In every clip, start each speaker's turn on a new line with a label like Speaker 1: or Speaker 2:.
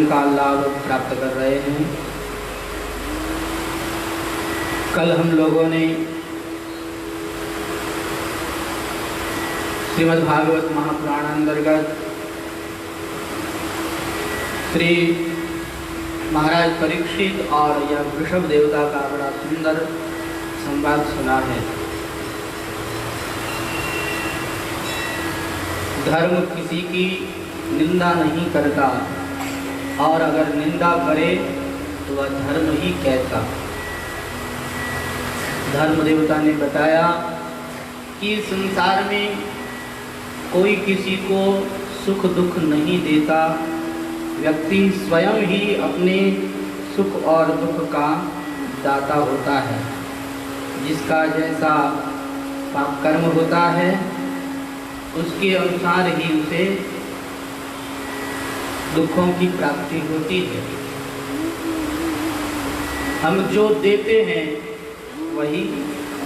Speaker 1: का लाभ प्राप्त कर रहे हैं। कल हम लोगों ने श्रीमद् भागवत महापुराण अंतर्गत श्री महाराज परीक्षित और यह वृषभ देवता का बड़ा सुंदर संवाद सुना है। धर्म किसी की निंदा नहीं करता और अगर निंदा करे तो वह धर्म ही कहता। धर्म देवता ने बताया कि संसार में कोई किसी को सुख दुख नहीं देता, व्यक्ति स्वयं ही अपने सुख और दुख का दाता होता है। जिसका जैसा पाप कर्म होता है उसके अनुसार ही उसे दुखों की प्राप्ति होती है। हम जो देते हैं वही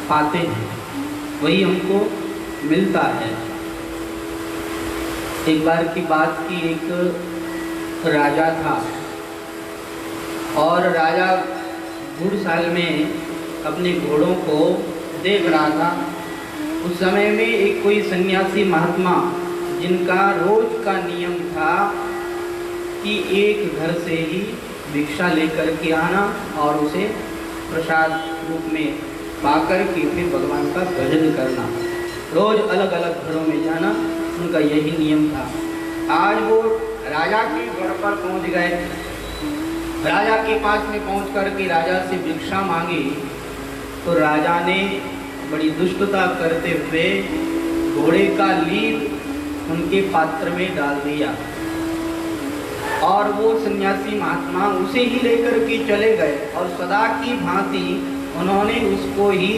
Speaker 1: पाते हैं, वही हमको मिलता है। एक बार की बात की, एक राजा था और राजा घुड़साल में अपने घोड़ों को देख रहा था। उस समय में एक कोई सन्यासी महात्मा, जिनका रोज का नियम था कि एक घर से ही भिक्षा लेकर के आना और उसे प्रसाद रूप में पाकर के फिर भगवान का भजन करना, रोज अलग अलग घरों में जाना, उनका यही नियम था। आज वो राजा के घर पर पहुंच गए। राजा के पास में पहुंच करके राजा से भिक्षा मांगी तो राजा ने बड़ी दुष्टता करते हुए घोड़े का लीद उनके पात्र में डाल दिया और वो सन्यासी महात्मा उसे ही लेकर के चले गए और सदा की भांति उन्होंने उसको ही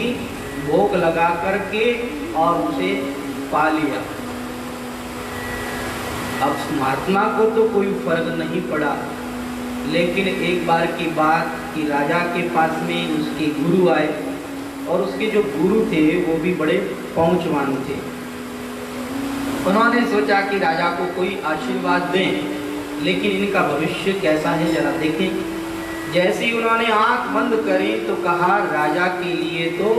Speaker 1: भोग लगा करके और उसे पा लिया। अब महात्मा को तो कोई फर्क नहीं पड़ा, लेकिन एक बार की बात कि राजा के पास में उसके गुरु आए और उसके जो गुरु थे वो भी बड़े पहुंचवान थे। उन्होंने सोचा कि राजा को कोई आशीर्वाद दें, लेकिन इनका भविष्य कैसा है जरा देखें। जैसे ही उन्होंने आंख बंद करी तो कहा, राजा के लिए तो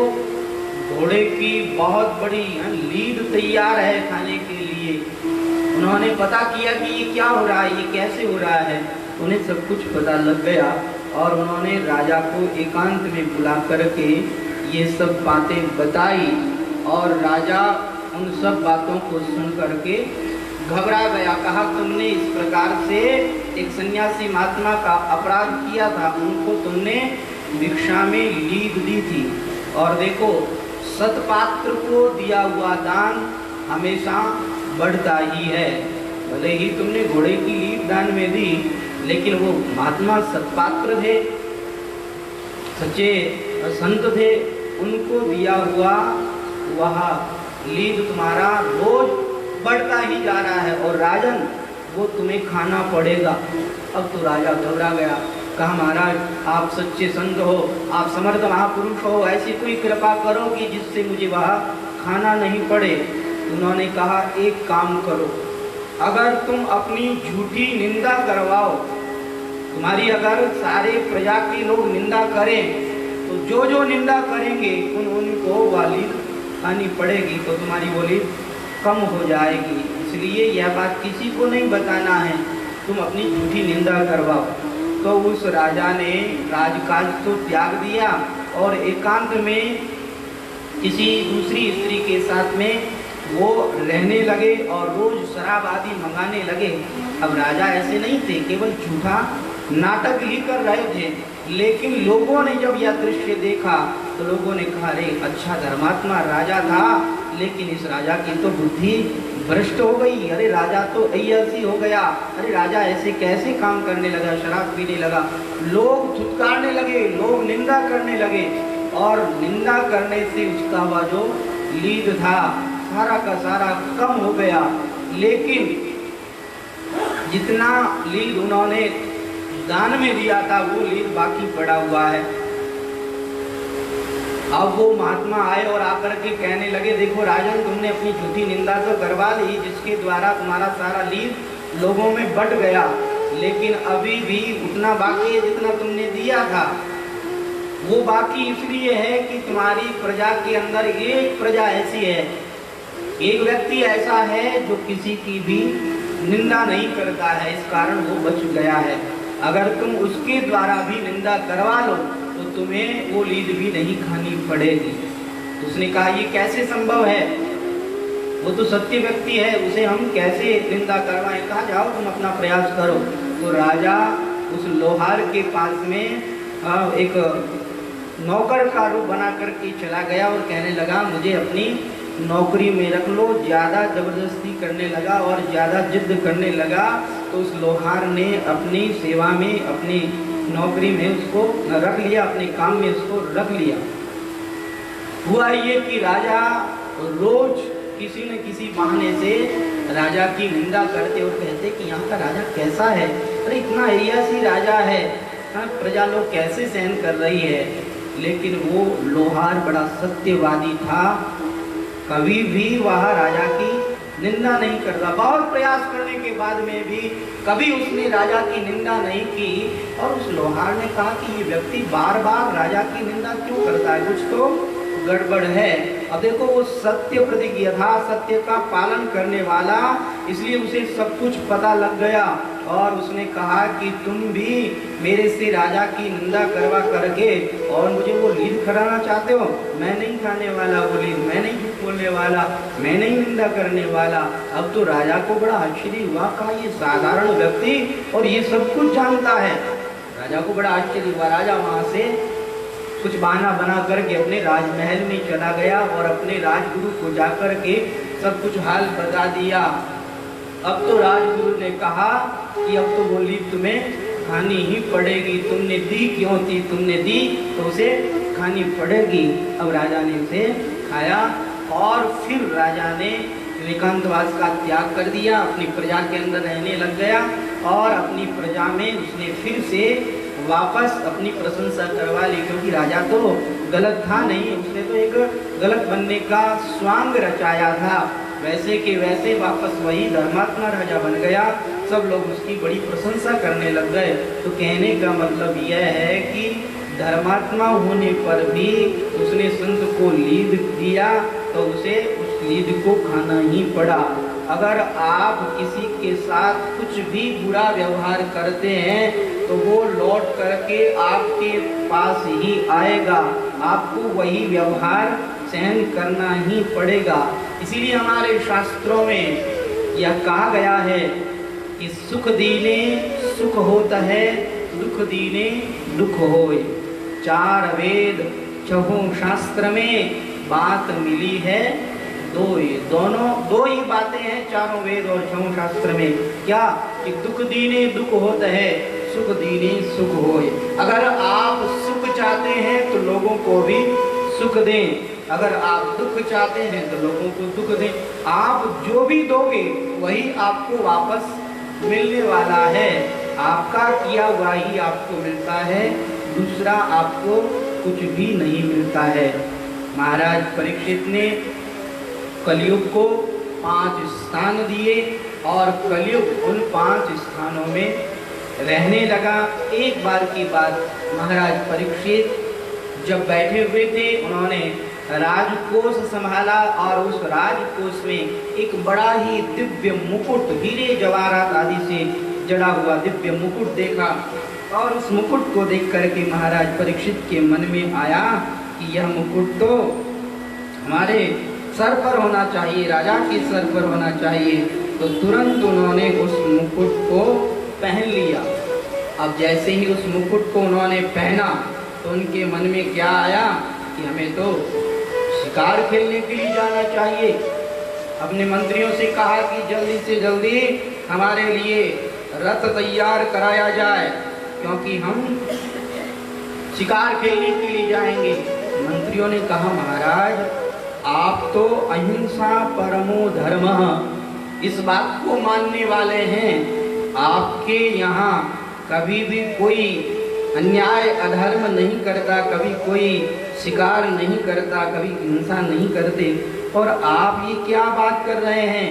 Speaker 1: घोड़े की बहुत बड़ी लीद तैयार है खाने के लिए। उन्होंने पता किया कि ये क्या हो रहा है, ये कैसे हो रहा है। उन्हें सब कुछ पता लग गया और उन्होंने राजा को एकांत में बुला करके ये सब बातें बताई और राजा उन सब बातों को सुन करके घबरा गया। कहा, तुमने इस प्रकार से एक सन्यासी महात्मा का अपराध किया था, उनको तुमने भिक्षा में लीद दी थी और देखो सतपात्र को दिया हुआ दान हमेशा बढ़ता ही है। भले ही तुमने घोड़े की लीद दान में दी, लेकिन वो महात्मा सतपात्र थे, सच्चे संत थे, उनको दिया हुआ वह लीद तुम्हारा रोज बढ़ता ही जा रहा है और राजन वो तुम्हें खाना पड़ेगा। अब तो राजा घबरा गया। कहा, महाराज आप सच्चे संत हो, आप समर्थ महापुरुष हो, ऐसी कोई कृपा करो कि जिससे मुझे वह खाना नहीं पड़े। उन्होंने कहा, एक काम करो, अगर तुम अपनी झूठी निंदा करवाओ, तुम्हारी अगर सारे प्रजा के लोग निंदा करें तो जो जो निंदा करेंगे उनको वाली खानी पड़ेगी, तो तुम्हारी बोली कम हो जाएगी। इसलिए यह बात किसी को नहीं बताना है, तुम अपनी झूठी निंदा करवाओ। तो उस राजा ने राजकाज तो त्याग दिया और एकांत में किसी दूसरी स्त्री के साथ में वो रहने लगे और रोज शराब आदि मंगाने लगे। अब राजा ऐसे नहीं थे, केवल झूठा नाटक ही कर रहे थे, लेकिन लोगों ने जब यह दृश्य देखा तो लोगों ने कहा, अरे अच्छा धर्मात्मा राजा था, लेकिन इस राजा की तो बुद्धि भ्रष्ट हो गई। अरे राजा तो ऐसी हो गया, अरे राजा ऐसे कैसे काम करने लगा, शराब पीने लगा। लोग धुतकारने लगे, लोग निंदा करने लगे और निंदा करने से उसका वह जो लीद था सारा का सारा कम हो गया। लेकिन जितना लीद उन्होंने दान में दिया था वो लीद बाकी पड़ा हुआ है। अब वो महात्मा आए और आकर के कहने लगे, देखो राजन, तुमने अपनी झूठी निंदा तो करवा ली, जिसके द्वारा तुम्हारा सारा लीद लोगों में बट गया। लेकिन अभी भी उतना बाकी है जितना तुमने दिया था। वो बाकी इसलिए है कि तुम्हारी प्रजा के अंदर एक प्रजा ऐसी है, एक व्यक्ति ऐसा है जो किसी की भी निंदा नहीं करता है, इस कारण वो बच गया है। अगर तुम उसके द्वारा भी निंदा करवा लो तो तुम्हें वो लीद भी नहीं खानी पड़ेगी। उसने कहा ये कैसे संभव है, वो तो सत्य व्यक्ति है, उसे हम कैसे निंदा करवाएं। कहा जाओ तुम अपना प्रयास करो। तो राजा उस लोहार के पास में एक नौकर का रूप बना करके चला गया और कहने लगा मुझे अपनी नौकरी में रख लो। ज़्यादा ज़बरदस्ती करने लगा और ज़्यादा जिद करने लगा, तो उस लोहार ने अपनी सेवा में, अपनी नौकरी में उसको रख लिया, अपने काम में उसको रख लिया। हुआ ये कि राजा रोज किसी न किसी बहाने से राजा की निंदा करते और कहते कि यहाँ का राजा कैसा है, अरे इतना एरियासी राजा है, प्रजा लोग कैसे सहन कर रही है। लेकिन वो लोहार बड़ा सत्यवादी था, कभी भी वह राजा की निंदा नहीं करता। बहुत प्रयास करने के बाद में भी कभी उसने राजा की निंदा नहीं की। और उस लोहार ने कहा कि ये व्यक्ति बार बार राजा की निंदा क्यों करता है, कुछ तो गड़बड़ है। अब देखो वो सत्य प्रतिज्ञा था, सत्य का पालन करने वाला, इसलिए उसे सब कुछ पता लग गया। और उसने कहा कि तुम भी मेरे से राजा की निंदा करवा करके और मुझे वो लीद खिलाना चाहते हो, मैं नहीं खाने वाला वो लीद, मैं नहीं झूठ बोलने वाला, मैं नहीं निंदा करने वाला। अब तो राजा को बड़ा आश्चर्य हुआ, कहा ये साधारण व्यक्ति और ये सब कुछ जानता है। राजा को बड़ा आश्चर्य हुआ। राजा वहाँ से कुछ बहाना बना करके अपने राजमहल में चला गया और अपने राजगुरु को जाकर के सब कुछ हाल बता दिया। अब तो राजगुरु ने कहा कि अब तो वो लीद तुम्हें खानी ही पड़ेगी, तुमने दी क्यों थी, तुमने दी तो उसे खानी पड़ेगी। अब राजा ने उसे खाया और फिर राजा ने एकांतवास का त्याग कर दिया, अपनी प्रजा के अंदर रहने लग गया और अपनी प्रजा में उसने फिर से वापस अपनी प्रशंसा करवा ली। क्योंकि राजा तो गलत था नहीं, उसने तो एक गलत बनने का स्वांग रचाया था, वैसे के वैसे वापस वही धर्मात्मा राजा बन गया। सब लोग उसकी बड़ी प्रशंसा करने लग गए। तो कहने का मतलब यह है कि धर्मात्मा होने पर भी उसने संत को लीद दिया तो उसे उस लीद को खाना ही पड़ा। अगर आप किसी के साथ कुछ भी बुरा व्यवहार करते हैं तो वो लौट करके आपके पास ही आएगा, आपको वही व्यवहार सहन करना ही पड़ेगा। इसीलिए हमारे शास्त्रों में यह कहा गया है कि सुख दीने सुख होता है, दुख दीने दुख होए। चार वेद चहुं शास्त्र में बात मिली है दो ही बातें हैं चारों वेद और चहुं शास्त्र में। क्या कि दुख दीने दुख होता है, सुख दीने सुख होए। अगर आप सुख चाहते हैं तो लोगों को भी सुख दें, अगर आप दुख चाहते हैं तो लोगों को दुख दें। आप जो भी दोगे वही आपको वापस मिलने वाला है, आपका किया हुआ ही आपको मिलता है, दूसरा आपको कुछ भी नहीं मिलता है। महाराज परीक्षित ने कलयुग को 5 स्थान दिए और कलयुग उन 5 स्थानों में रहने लगा। एक बार की बात, महाराज परीक्षित जब बैठे हुए थे, उन्होंने राजकोष संभाला और उस राजकोष में एक बड़ा ही दिव्य मुकुट, हीरे जवाहरात आदि से जड़ा हुआ दिव्य मुकुट देखा। और उस मुकुट को देख करके महाराज परीक्षित के मन में आया कि यह मुकुट तो हमारे सर पर होना चाहिए, राजा के सर पर होना चाहिए। तो तुरंत उन्होंने उस मुकुट को पहन लिया। अब जैसे ही उस मुकुट को उन्होंने पहना तो उनके मन में क्या आया कि हमें तो शिकार खेलने के लिए जाना चाहिए। अपने मंत्रियों से कहा कि जल्दी से जल्दी हमारे लिए रथ तैयार कराया जाए, क्योंकि हम शिकार खेलने के लिए जाएंगे। मंत्रियों ने कहा महाराज आप तो अहिंसा परमो धर्मः, इस बात को मानने वाले हैं, आपके यहाँ कभी भी कोई अन्याय अधर्म नहीं करता, कभी कोई शिकार नहीं करता, कभी हिंसा नहीं करते, और आप ये क्या बात कर रहे हैं।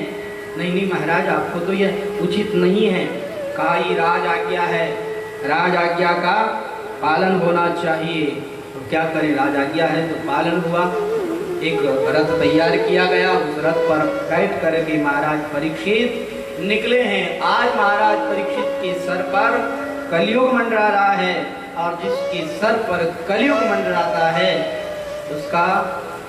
Speaker 1: नहीं महाराज आपको तो यह उचित नहीं है। कहा ये राज आज्ञा है, राज आज्ञा का पालन होना चाहिए। तो क्या करें, राज आज्ञा है तो पालन हुआ। एक रथ तैयार किया गया, उस रथ पर बैठ करके महाराज परीक्षित निकले हैं। आज महाराज परीक्षित के सर पर कलयुग मंडरा रहा है, और जिसके सर पर कलयुग मंडराता है उसका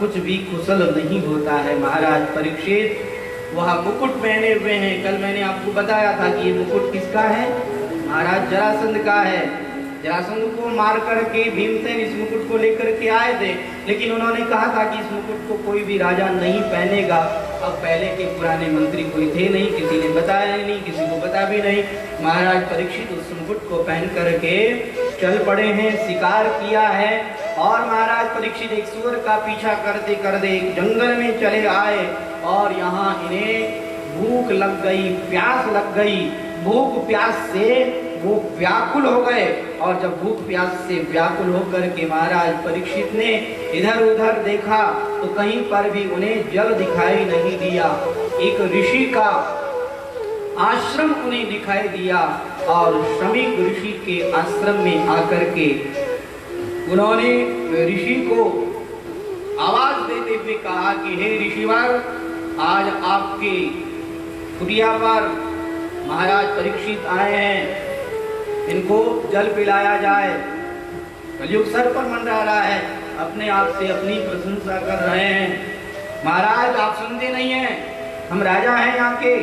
Speaker 1: कुछ भी कुशल नहीं होता है। महाराज परीक्षित वह मुकुट पहने हुए हैं। कल मैंने आपको बताया था कि ये मुकुट किसका है, महाराज जरासंध का है। जरासंध को मार करके भीमसेन इस मुकुट को लेकर के आए थे, लेकिन उन्होंने कहा था कि इस मुकुट को कोई भी राजा नहीं पहनेगा। अब पहले के पुराने मंत्री कोई थे नहीं, किसी ने बताया नहीं, किसी को पता भी नहीं। महाराज परीक्षित उस मुकुट को पहन करके चल पड़े हैं, शिकार किया है। और महाराज परीक्षित एक सूअर का पीछा करते करते एक जंगल में चले आए, और यहाँ इन्हें भूख लग गई, प्यास लग गई। भूख प्यास से वो व्याकुल हो गए, और जब भूख प्यास से व्याकुल होकर के महाराज परीक्षित ने इधर उधर देखा तो कहीं पर भी उन्हें जल दिखाई नहीं दिया। एक ऋषि का आश्रम उन्हें दिखाई दिया, और श्रमिक ऋषि के आश्रम में आकर के उन्होंने ऋषि को आवाज देते हुए कहा कि हे ऋषिवर, आज आपके कुटिया पर महाराज परीक्षित आए हैं, इनको जल पिलाया जाए। कलयुग सर पर मंडरा रहा है, अपने आप से अपनी प्रशंसा कर रहे हैं। महाराज आप सुनते नहीं हैं, हम राजा हैं यहाँ के,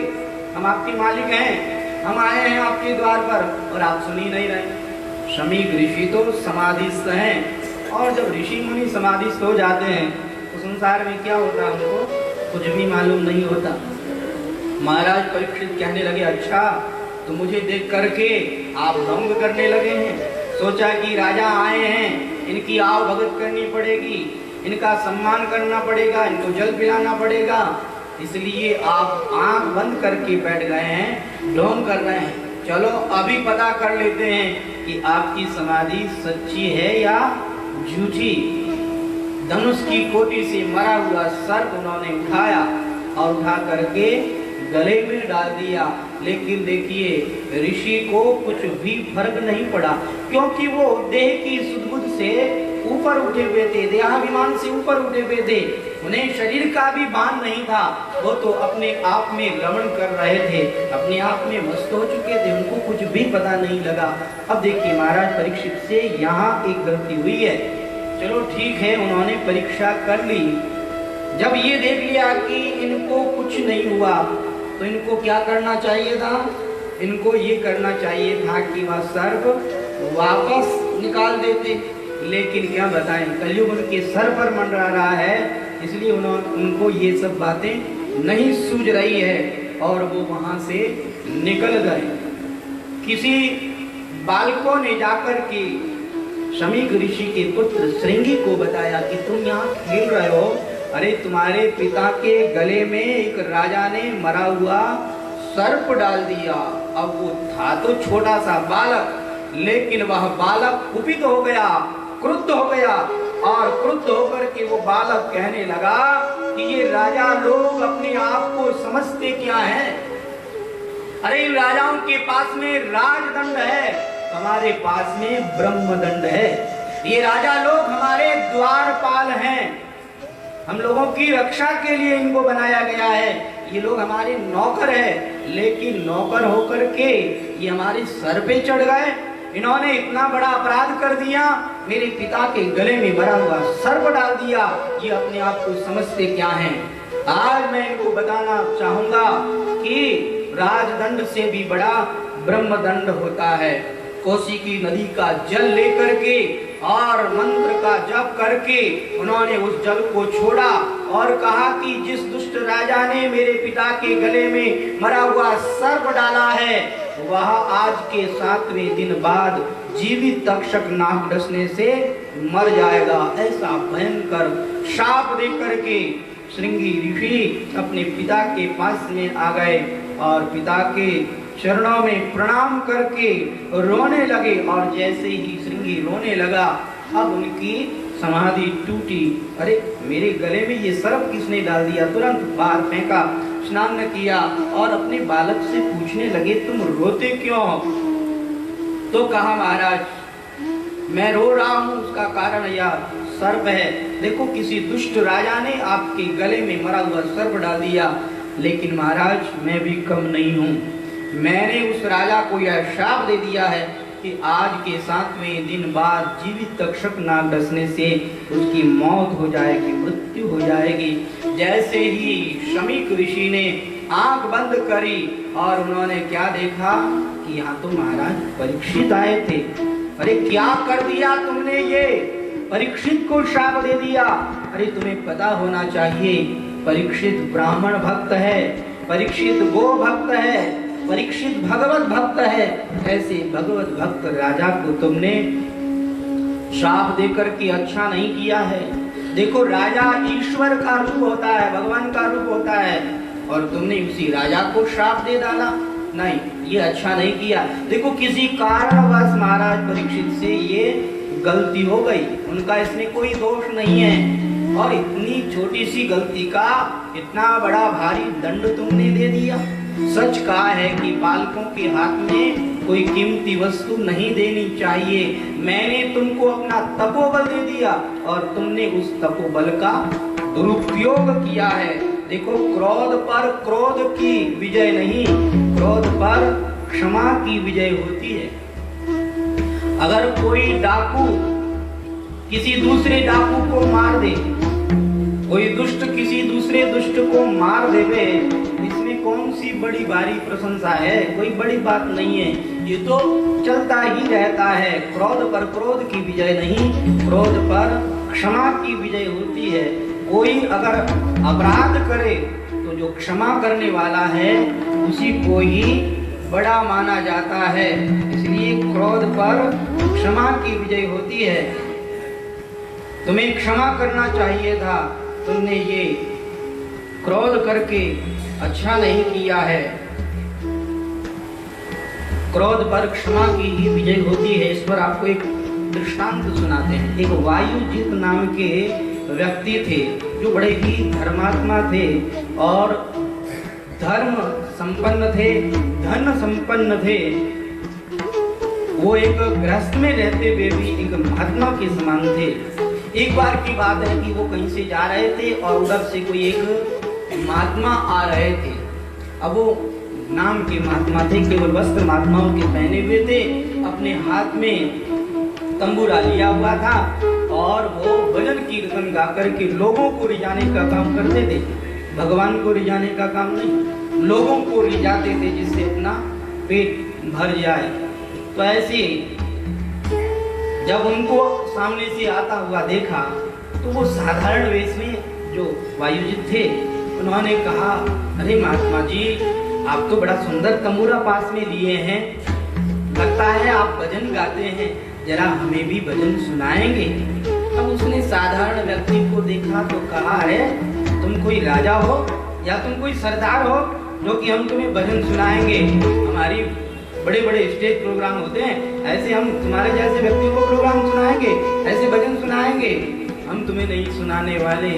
Speaker 1: हम आपके मालिक हैं, हम आए हैं आपके द्वार पर और आप सुन ही नहीं रहे। श्रमिक ऋषि तो समाधिस्थ हैं, और जब ऋषि मुनि समाधिस्थ हो जाते हैं तो संसार में क्या होता है उनको कुछ भी मालूम नहीं होता। महाराज परीक्षित कहने लगे, अच्छा तो मुझे देख करके आप दंभ करने लगे हैं। सोचा कि राजा आए हैं, इनकी आव भगत करनी पड़ेगी, इनका सम्मान करना पड़ेगा, इनको जल पिलाना पड़ेगा, इसलिए आप आंख बंद करके बैठ गए हैं, ढोंग कर रहे हैं। चलो अभी पता कर लेते हैं कि आपकी समाधि सच्ची है या झूठी। धनुष की कोटि से मरा हुआ सर्प उन्होंने उठाया और उठा करके गले में डाल दिया। लेकिन देखिए ऋषि को कुछ भी फर्क नहीं पड़ा, क्योंकि वो देह की सुध-बुध से ऊपर उठे हुए थे, देहाभिमान से ऊपर उठे हुए थे। उन्हें शरीर का भी भान नहीं था, वो तो अपने आप में रमण कर रहे थे, अपने आप में मस्त हो चुके थे, उनको कुछ भी पता नहीं लगा। अब देखिए महाराज परीक्षित से यहाँ एक गलती हुई है। चलो ठीक है, उन्होंने परीक्षा कर ली। जब ये देख लिया कि इनको कुछ नहीं हुआ तो इनको क्या करना चाहिए था, इनको ये करना चाहिए था कि वह सर्प वापस निकाल देते। लेकिन क्या बताएं, कलयुग उनके सर पर मंडरा रहा है, इसलिए उनको ये सब बातें नहीं सूझ रही है और वो वहां से निकल गए। किसी बालकों ने जाकर के शमीक ऋषि के पुत्र श्रृंगी को बताया कि तुम यहाँ खेल रहे हो, अरे तुम्हारे पिता के गले में एक राजा ने मरा हुआ सर्प डाल दिया। अब वो था तो छोटा सा बालक, लेकिन वह बालक कुपित हो गया, क्रुद्ध हो गया, और क्रुद्ध होकर के वो बालक कहने लगा कि ये राजा लोग अपने आप को समझते क्या हैं? अरे इन राजाओं के पास में राजदंड है, हमारे पास में ब्रह्मदंड है। ये राजा लोग हमारे द्वारपाल हैं, हम लोगों की रक्षा के लिए इनको बनाया गया है। ये लोग हमारे नौकर हैं, लेकिन नौकर होकर के ये हमारे सर पे चढ़ गए। इन्होंने इतना बड़ा अपराध कर दिया, मेरे पिता के गले में मरा हुआ सर्प डाल दिया। ये अपने आप को समझते क्या हैं? आज मैं इनको बताना चाहूंगा कि राजदंड से भी बड़ा ब्रह्मदंड होता है। कोसी की नदी का जल लेकर के और मंत्र का जप करके उन्होंने उस जल को छोड़ा और कहा कि जिस दुष्ट राजा ने मेरे पिता के गले में मरा हुआ सर्प डाला है, वह आज के 7वें दिन बाद जीवित तक्षक नाग डसने से मर जाएगा। ऐसा भयंकर शाप दे करके श्रृंगी ऋषि अपने पिता के पास में आ गए और पिता के चरणों में प्रणाम करके रोने लगे। और जैसे ही श्रृंगी रोने लगा, अब उनकी समाधि टूटी। अरे मेरे गले में ये सर्प किसने डाल दिया? तुरंत बाहर फेंका। स्नान न किया और अपने बालक से पूछने लगे तुम रोते क्यों हो? तो कहा महाराज मैं रो रहा हूँ उसका कारण यह सर्प है। देखो किसी दुष्ट राजा ने आपके गले में मरा हुआ सर्प डाल दिया, लेकिन महाराज मैं भी कम नहीं हूँ। मैंने उस राजा को यह श्राप दे दिया है कि आज के 7वें दिन बाद जीवित तक्षक नाग डसने से उसकी मौत हो जाएगी, मृत्यु हो जाएगी। जैसे ही शमीक ऋषि ने आंख बंद करी और उन्होंने क्या देखा कि यहाँ तो महाराज परीक्षित आए थे। अरे क्या कर दिया तुमने, ये परीक्षित को श्राप दे दिया। अरे तुम्हें पता होना चाहिए परीक्षित ब्राह्मण भक्त है, परीक्षित गो भक्त है, परीक्षित भगवत भक्त है। ऐसे भगवत भक्त राजा को तुमने श्राप देकर के अच्छा नहीं किया है। देखो राजा ईश्वर का रूप होता है, भगवान का रूप होता है, और तुमने उसी राजा को श्राप दे डाला। नहीं, ये अच्छा नहीं किया। देखो किसी कारणवश महाराज परीक्षित से ये गलती हो गई, उनका इसमें कोई दोष नहीं है, और इतनी छोटी सी गलती का इतना बड़ा भारी दंड तुमने दे दिया। सच कहा है कि बालकों के हाथ में कोई कीमती वस्तु नहीं देनी चाहिए। मैंने तुमको अपना तपोबल दे दिया और तुमने उस तपोबल का दुरुपयोग किया है। देखो क्रोध पर क्रोध की विजय नहीं, क्रोध पर क्षमा की विजय होती है। अगर कोई डाकू किसी दूसरे डाकू को मार दे, कोई दुष्ट किसी दूसरे दुष्ट को मार देवे, इसमें कौन सी बड़ी भारी प्रशंसा है? कोई बड़ी बात नहीं है, ये तो चलता ही रहता है। क्रोध पर क्रोध की विजय नहीं, क्रोध पर क्षमा की विजय होती है। कोई अगर अपराध करे तो जो क्षमा करने वाला है उसी को ही बड़ा माना जाता है। इसलिए क्रोध पर क्षमा की विजय होती है। तुम्हें क्षमा करना चाहिए था, तुमने ये क्रोध करके अच्छा नहीं किया है। क्रोध पर क्षमा की ही विजय होती है। इस पर आपको एक दृष्टांत सुनाते हैं। एक वायुजित नाम के व्यक्ति थे जो बड़े ही धर्मात्मा थे और धर्म संपन्न थे, धन संपन्न थे। वो एक गृहस्थ में रहते हुए भी एक महात्मा के समान थे। एक बार की बात है कि वो कहीं से जा रहे थे और उधर से कोई एक महात्मा आ रहे थे। अब वो नाम के महात्मा थे, केवल वस्त्र महात्माओं के पहने हुए थे, अपने हाथ में तंबूरा लिया हुआ था और वो भजन कीर्तन गा करके लोगों को रिझाने का काम करते थे। भगवान को रिझाने का काम नहीं, लोगों को रिझाते थे जिससे अपना पेट भर जाए। तो ऐसे जब उनको सामने से आता हुआ देखा तो वो साधारण वेश में जो वायुजित थे उन्होंने कहा, अरे महात्मा जी आप तो बड़ा सुंदर तंबूरा पास में लिए हैं, लगता है आप भजन गाते हैं, जरा हमें भी भजन सुनाएंगे। अब उसने साधारण व्यक्ति को देखा तो कहा, अरे तुम कोई राजा हो या तुम कोई सरदार हो जो कि हम तुम्हें भजन सुनाएंगे? हमारी बड़े बड़े स्टेज प्रोग्राम होते हैं, ऐसे हम तुम्हारे जैसे व्यक्ति को प्रोग्राम सुनाएंगे, ऐसे भजन सुनाएंगे? हम तुम्हें नहीं सुनाने वाले।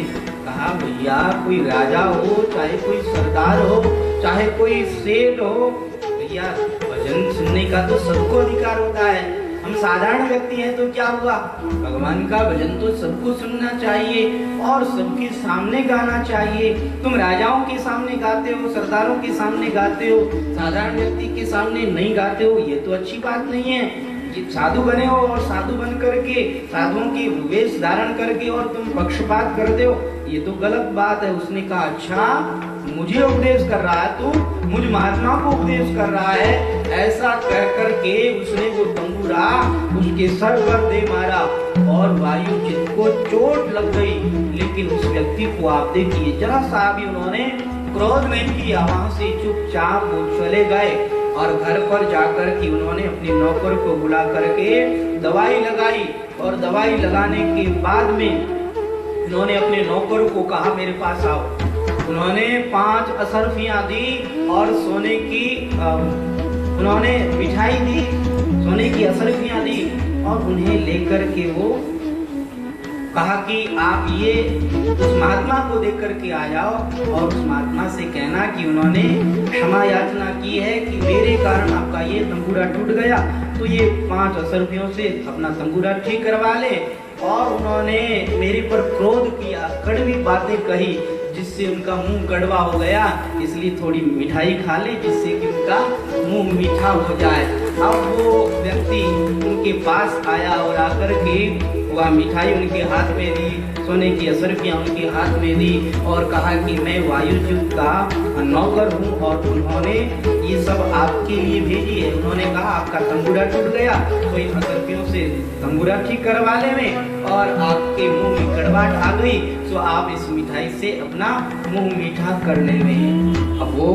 Speaker 1: कहा भैया कोई राजा हो, चाहे कोई सरदार हो, चाहे कोई सेठ हो, भैया भजन सुनने का तो सबको अधिकार होता है। हम साधारण व्यक्ति हैं तो क्या हुआ, भगवान का भजन तो सबको सुनना चाहिए और सबके सामने गाना चाहिए। तुम राजाओं के सामने गाते हो, सरदारों के सामने गाते हो, साधारण व्यक्ति के सामने नहीं गाते हो, ये तो अच्छी बात नहीं है। साधु बने हो और साधु बन करके साधुओं की वेश धारण करके और तुम पक्षपात करते हो, ये तो गलत बात है। उसने कहा, अच्छा मुझे उपदेश कर रहा है तू, मुझ महात्मा को उपदेश कर रहा है? ऐसा कह करके उसने वो तंबूरा उसके सर पर दे मारा और वायुजित को चोट लग गई। लेकिन उस व्यक्ति को आप देखिए, जरा सा भी उन्होंने क्रोध नहीं किया, वहां से चुपचाप वो चले गए और घर पर जाकर के उन्होंने अपने नौकर को बुला करके दवाई लगाई और दवाई लगाने के बाद में उन्होंने अपने नौकर को कहा, मेरे पास आओ। उन्होंने 5 असरफियां दी और सोने की उन्होंने मिठाई दी, सोने की असरफियां दी और उन्हें लेकर के वो कहा कि आप ये उस महात्मा को देख करके आ जाओ और उस महात्मा से कहना कि उन्होंने क्षमा याचना की है कि मेरे कारण आपका ये तंबूरा टूट गया, तो ये 5 असरफियों से अपना तंबूरा ठीक करवा ले। और उन्होंने मेरे पर क्रोध किया, कड़वी बातें कही जिससे उनका मुंह कड़वा हो गया, इसलिए थोड़ी मिठाई खा ले जिससे कि उनका मुंह मीठा हो जाए। अब वो व्यक्ति उनके पास आया और आकर के वह मिठाई उनके हाथ में दी, सोने की असरफियाँ उनके हाथ में दी और कहा कि मैं वायुजुत का नौकर हूँ और उन्होंने ये सब आपके लिए भेजी है। उन्होंने कहा आपका तंबूरा टूट गया तो इन असरफियों से तंबूरा ठीक करवा ले में, और आपके मुंह में कड़वाहट आ गई तो आप इस मिठाई से अपना मुंह मीठा कर ले में। अब वो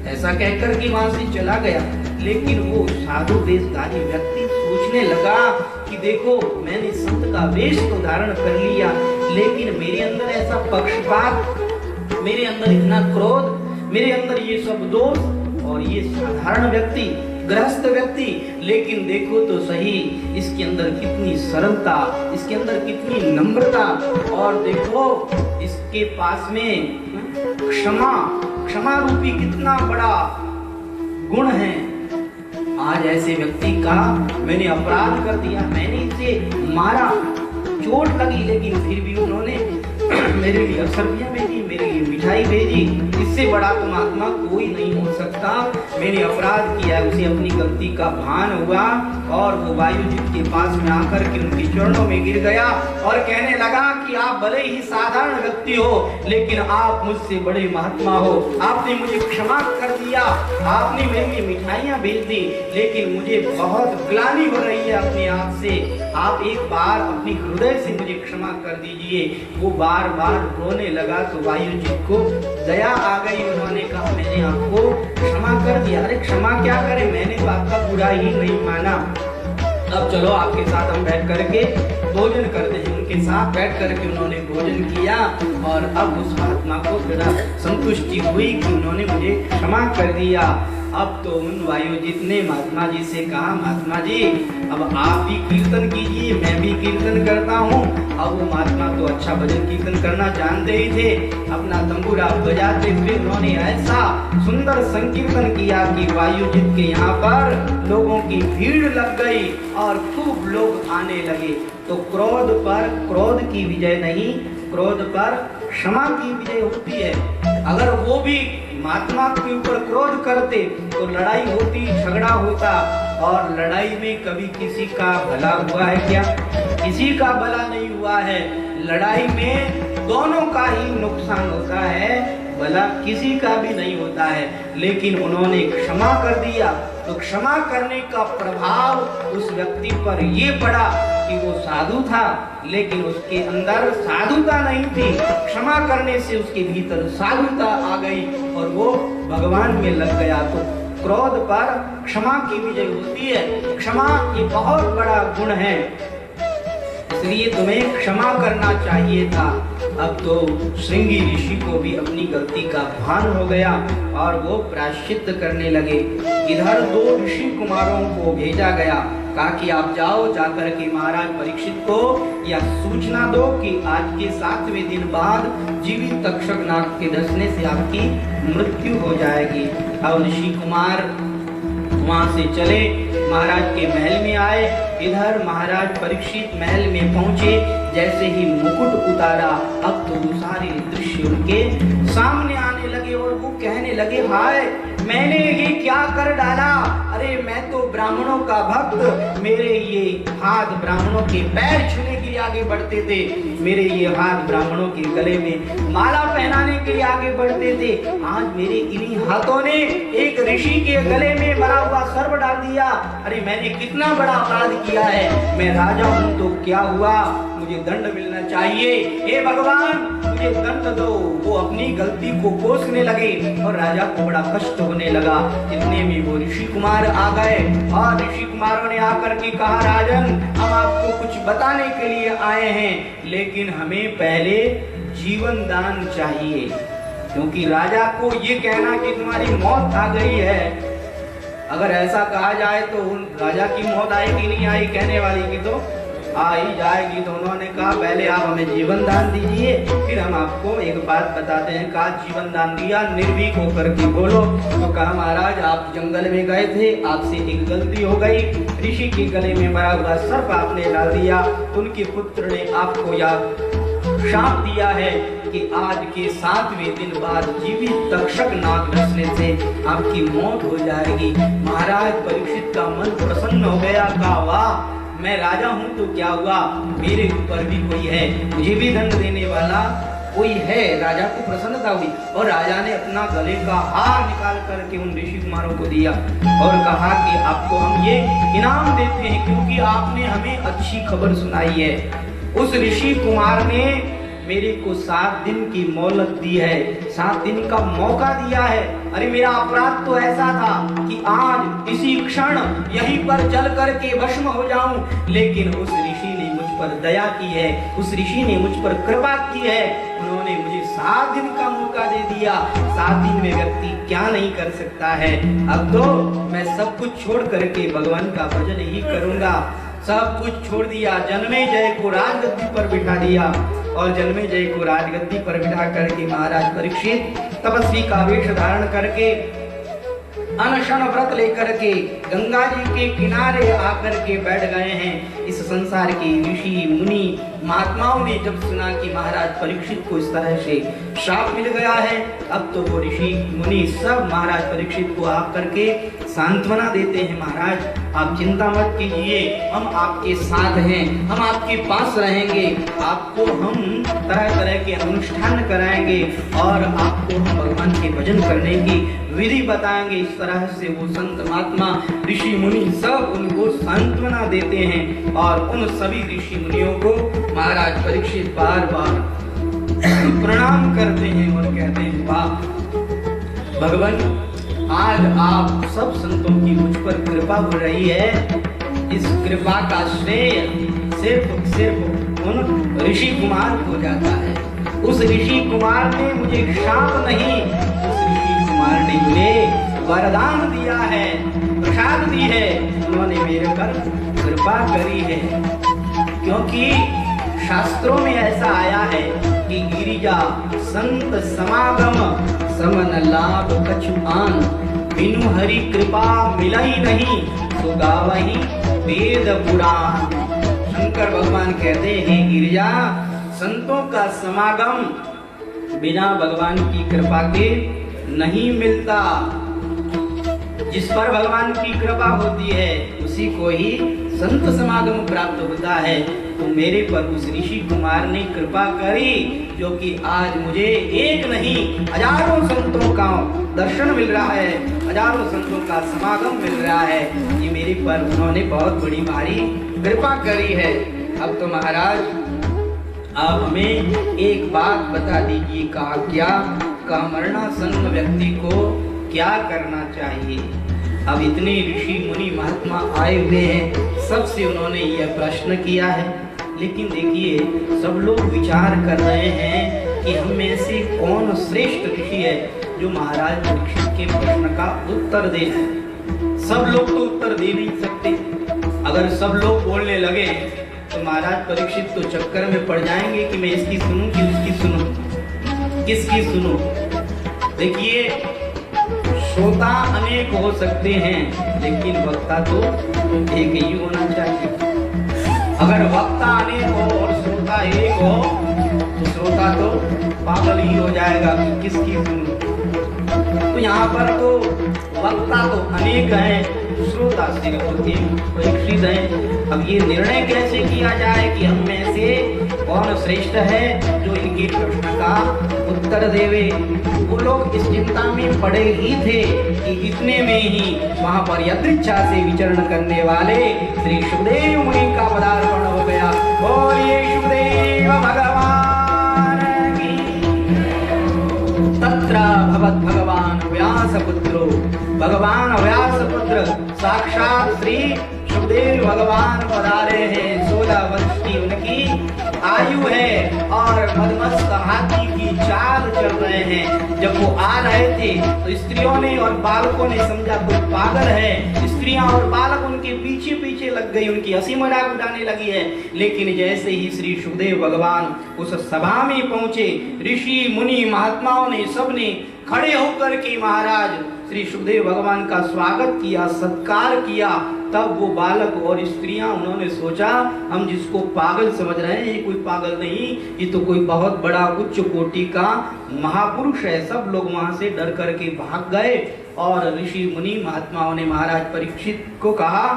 Speaker 1: ऐसा कहकर कि वहां से चला गया, लेकिन वो साधु वेशधारी व्यक्ति सोचने लगा कि देखो मैंने संत का वेश तो धारण कर लिया, लेकिन मेरे अंदर ऐसा पक्षपात, मेरे अंदर इतना क्रोध, मेरे अंदर ये सब दोष, और ये साधारण व्यक्ति, गृहस्थ व्यक्ति, लेकिन देखो तो सही इसके अंदर कितनी सरलता, इसके अंदर कितनी नम्रता, और देखो इसके पास में क्षमा रूपी कितना बड़ा गुण है। आज ऐसे व्यक्ति का मैंने अपराध कर दिया, मैंने इसे मारा, चोट लगी, लेकिन फिर भी उन्होंने मेरे लिए असरफियाँ भेजी, मेरे लिए मिठाई भेजी, इससे बड़ा तो महात्मा कोई नहीं हो सकता। मैंने अपराध किया, उसे अपनी गलती का भान हुआ और वो वायुजित के पास में आकर के उनके चरणों में गिर गया और कहने लगा कि आप भले ही साधारण व्यक्ति हो, लेकिन आप मुझसे बड़े महात्मा हो। आपने मुझे क्षमा कर दिया, आपने मेरे लिए मिठाइयाँ भेज दी, लेकिन मुझे बहुत ग्लानि हो रही है अपने आप से। आप एक बार अपनी हृदय से मुझे क्षमा कर दीजिए। वो बार बार रोने लगा तो वायुजित को दया आ गई। उन्होंने कहा मैंने आपको क्षमा कर दिया। अरे क्षमा क्या करे, मैंने तो आपका बुरा ही नहीं माना। अब चलो आपके साथ हम बैठ करके भोजन करते हैं। उनके साथ बैठ करके उन्होंने भोजन किया और अब उस महात्मा को जरा संतुष्टि हुई कि उन्होंने मुझे क्षमा कर दिया। अब तो उन वायुजित ने महात्मा जी से कहा, महात्मा जी अब आप भी कीर्तन कीजिए, मैं भी कीर्तन करता हूँ। अब वो महात्मा तो अच्छा भजन कीर्तन करना जानते ही थे, अपना तंबूरा बजाते हुए उन्होंने ऐसा सुंदर संकीर्तन किया कि वायुजित के यहाँ पर लोगों की भीड़ लग गई और खूब लोग आने लगे। तो क्रोध पर क्रोध की विजय नहीं, क्रोध पर क्षमा की विजय होती है। अगर वो भी महात्मा के ऊपर क्रोध करते तो लड़ाई होती, झगड़ा होता, और लड़ाई में कभी किसी का भला हुआ है क्या? किसी का भला नहीं हुआ है। लड़ाई में दोनों का ही नुकसान होता है, भला किसी का भी नहीं होता है। लेकिन उन्होंने क्षमा कर दिया तो क्षमा करने का प्रभाव उस व्यक्ति पर ये पड़ा कि वो साधु था, लेकिन उसके अंदर साधुता नहीं थी। क्षमा करने से उसके भीतर साधुता आ गई और वो भगवान में लग गया। तो क्रोध पर क्षमा की विजय होती है। क्षमा ये बहुत बड़ा गुण है, इसलिए तुम्हें क्षमा करना चाहिए था। अब तो श्रृंगी ऋषि को भी अपनी गलती का भान हो गया और वो प्रायश्चित करने लगे। इधर 2 ऋषि कुमारों को भेजा गया, कहा कि आप जाओ, जाकर के महाराज परीक्षित को यह सूचना दो कि आज के 7वें दिन बाद जीवित तक्षक नाग के डसने से आपकी मृत्यु हो जाएगी। अब ऋषि कुमार वहां से चले, महाराज के महल में आए। इधर महाराज परीक्षित महल में पहुंचे, जैसे ही मुकुट उतारा अब तो वो सारे दृश्य उनके सामने आने लगे और वो कहने लगे, हाय मैंने ये क्या कर डाला। अरे मैं तो ब्राह्मणों का भक्त, मेरे ये हाथ ब्राह्मणों के पैर छूने के लिए आगे बढ़ते थे, मेरे ये हाथ ब्राह्मणों के गले में माला पहनाने के लिए आगे बढ़ते थे। आज मेरे इन्हीं हाथों ने एक ऋषि के गले में मरा हुआ सर्प डाल दिया। अरे मैंने कितना बड़ा अपराध किया है। मैं राजा हूँ तो क्या हुआ, मुझे दंड मिलना चाहिए। हे भगवान मुझे दंड दो। वो अपनी गलती को कोसने लगे और राजा को बड़ा कष्ट होने लगा। इतने में वो ऋषि कुमार आ गए और ऋषि कुमारों ने आकर के कहा, राजन हम आपको कुछ बताने के लिए आए हैं, लेकिन हमें पहले जीवन दान चाहिए, क्योंकि राजा को ये कहना कि तुम्हारी मौत आ गई है, अगर ऐसा कहा जाए तो राजा की मौत आएगी नहीं आई, कहने वाली की तो आ ही जाएगी। तो उन्होंने कहा पहले आप हमें जीवन दान दीजिए, फिर हम आपको एक बात बताते हैं। कहा जीवन दान दिया, निर्भीक होकर के बोलो। तो कहा महाराज आप जंगल में गए थे, आपसे एक गलती हो गई, ऋषि के गले में मरा हुआ सर्प आपने डाल दिया। उनके पुत्र ने आपको यह शाप दिया है कि आज के 7वें दिन बाद जीवित तक्षक नाग डसने से आपकी मौत हो जाएगी। महाराज परीक्षित का मन प्रसन्न हो गया। कहा वाह, मैं राजा हूँ तो क्या हुआ, मेरे ऊपर भी कोई है, मुझे भी दंड देने वाला कोई है। राजा को प्रसन्नता हुई और राजा ने अपना गले का हार निकाल करके उन ऋषि कुमारों को दिया और कहा कि आपको हम ये इनाम देते हैं क्योंकि आपने हमें अच्छी खबर सुनाई है। उस ऋषि कुमार ने मेरे को 7 दिन की मोहलत दी है, 7 दिन का मौका दिया है। अरे मेरा अपराध तो ऐसा था कि आज इसी क्षण यहीं पर जल करके भस्म हो जाऊं, लेकिन उस ऋषि ने मुझ पर दया की है, उस ऋषि ने मुझ पर कृपा की है। उन्होंने मुझे 7 दिन का मौका दे दिया। 7 दिन में व्यक्ति क्या नहीं कर सकता है। अब तो मैं सब कुछ छोड़ करके भगवान का भजन ही करूंगा। सब कुछ छोड़ दिया, जन्मेजय को राजगद्दी पर बिठा दिया और जन्मेजय को राजगद्दी पर बिठा करके महाराज परीक्षित तपस्वी का वेश धारण करके अनशन व्रत लेकर के गंगा जी के किनारे आकर के बैठ गए हैं। इस संसार के ऋषि मुनि महात्माओं ने जब सुना कि महाराज परीक्षित को इस तरह से श्राप मिल गया है, अब तो वो ऋषि मुनि सब महाराज परीक्षित को आकर के सांत्वना देते हैं। महाराज आप चिंता मत कीजिए, हम आपके साथ हैं, हम आपके पास रहेंगे, आपको हम तरह तरह के अनुष्ठान कराएंगे और आपको हम भगवान के भजन करने की विधि बताएंगे। इस तरह से वो संत महात्मा ऋषि मुनि सब उनको सांत्वना देते हैं और उन सभी ऋषि मुनियों को महाराज परीक्षित बार बार प्रणाम करते हैं और कहते हैं वाह भगवान, आज आप सब संतों की मुझ पर कृपा हो रही है। इस कृपा का श्रेय सिर्फ उन ऋषि कुमार को जाता है। उस ऋषि कुमार ने मुझे शाप नहीं, उस ऋषि कुमार ने मुझे वरदान दिया है, प्रसाद दी है, उन्होंने मेरे पर कृपा करी है। क्योंकि शास्त्रों में ऐसा आया है कि गिरिजा संत समागम समन लाभ कछु आन, बिनु हरि कृपा मिलाई नहीं, सो गावहि वेद पुराण। शंकर भगवान कहते हैं गिरिजा संतों का समागम बिना भगवान की कृपा के नहीं मिलता। जिस पर भगवान की कृपा होती है उसी को ही संत समागम प्राप्त होता है। तो मेरे पर उस ऋषि कुमार ने कृपा करी, जो कि आज मुझे एक नहीं हजारों संतों का दर्शन मिल रहा है, हजारों संतों का समागम मिल रहा है। ये मेरे पर उन्होंने बहुत बड़ी भारी कृपा करी है। अब तो महाराज आप हमें एक बात बता दीजिए, कहा क्या का मरणासन्न व्यक्ति को क्या करना चाहिए। अब इतने ऋषि मुनि महात्मा आए हुए हैं, सबसे उन्होंने यह प्रश्न किया है, लेकिन देखिए सब लोग विचार कर रहे हैं कि हम में से कौन श्रेष्ठ ऋषि है जो महाराज परीक्षित के प्रश्न का उत्तर दे। सब लोग तो उत्तर दे नहीं सकते। अगर सब लोग बोलने लगे तो महाराज परीक्षित तो चक्कर में पड़ जाएंगे कि मैं इसकी सुनूं कि उसकी सुनूं, किसकी सुनूं। देखिए श्रोता अनेक हो सकते हैं, लेकिन वक्ता तो एक ही होना चाहिए। अगर वक्ता अनेक हो और श्रोता एक हो तो श्रोता तो पागल ही हो जाएगा कि किसकी सुनूं। तो यहाँ पर तो वक्ता तो अनेक हैं, श्रोता सिर्फ एक परीक्षित है। अब ये निर्णय कैसे किया जाए कि हम में से कौन श्रेष्ठ है जो इनके प्रश्न का उत्तर देवे। वो लोग इस चिंता में पड़े ही थे कि इतने में ही वहां पर यदृच्छा से विचरण करने वाले श्री सुखदेव मुनि का पदार्पण हो गया। और ये सुखदेव भगवान की तत्र भगवत भगवान व्यासपुत्रो, भगवान व्यासपुत्र साक्षात श्री सुखदेव भगवान पधारे हैं। 16 वर्ष की उनकी आयु है और मदमस्त हाथी की चाल चल रहे हैं। जब वो आ रहे थे तो स्त्रियों ने और बालकों ने समझा कोई पागल है। स्त्रियां और बालक उनके पीछे पीछे लग गई, उनकी हंसी मजाक उड़ाने लगी है। लेकिन जैसे ही श्री सुखदेव भगवान उस सभा में पहुंचे, ऋषि मुनि महात्माओं ने सबने खड़े होकर के महाराज श्री सुखदेव भगवान का स्वागत किया, सत्कार किया। तब वो बालक और स्त्रियां, उन्होंने सोचा हम जिसको पागल समझ रहे हैं ये कोई पागल नहीं, ये तो कोई बहुत बड़ा उच्च कोटि का महापुरुष है। सब लोग वहां से डर करके भाग गए और ऋषि मुनि महात्माओं ने महाराज परीक्षित को कहा,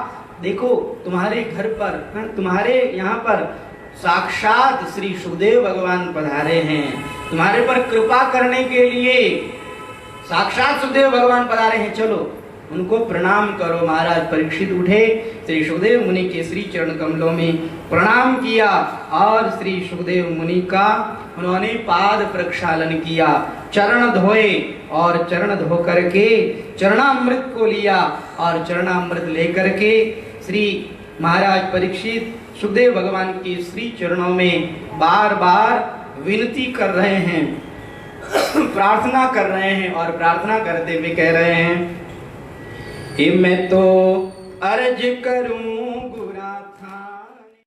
Speaker 1: देखो तुम्हारे घर पर, तुम्हारे यहाँ पर साक्षात श्री सुखदेव भगवान पधारे हैं, तुम्हारे पर कृपा करने के लिए साक्षात सुखदेव भगवान पधारे हैं, चलो उनको प्रणाम करो। महाराज परीक्षित उठे, श्री सुखदेव मुनि के श्री चरण कमलों में प्रणाम किया और श्री सुखदेव मुनि का उन्होंने पाद प्रक्षालन किया, चरण धोए और चरण धो करके चरणामृत को लिया और चरणामृत लेकर के श्री महाराज परीक्षित सुखदेव भगवान के श्री चरणों में बार बार विनती कर रहे हैं, प्रार्थना कर रहे हैं और प्रार्थना करते हुए कह रहे हैं कि मैं तो अर्ज करूं गुराथान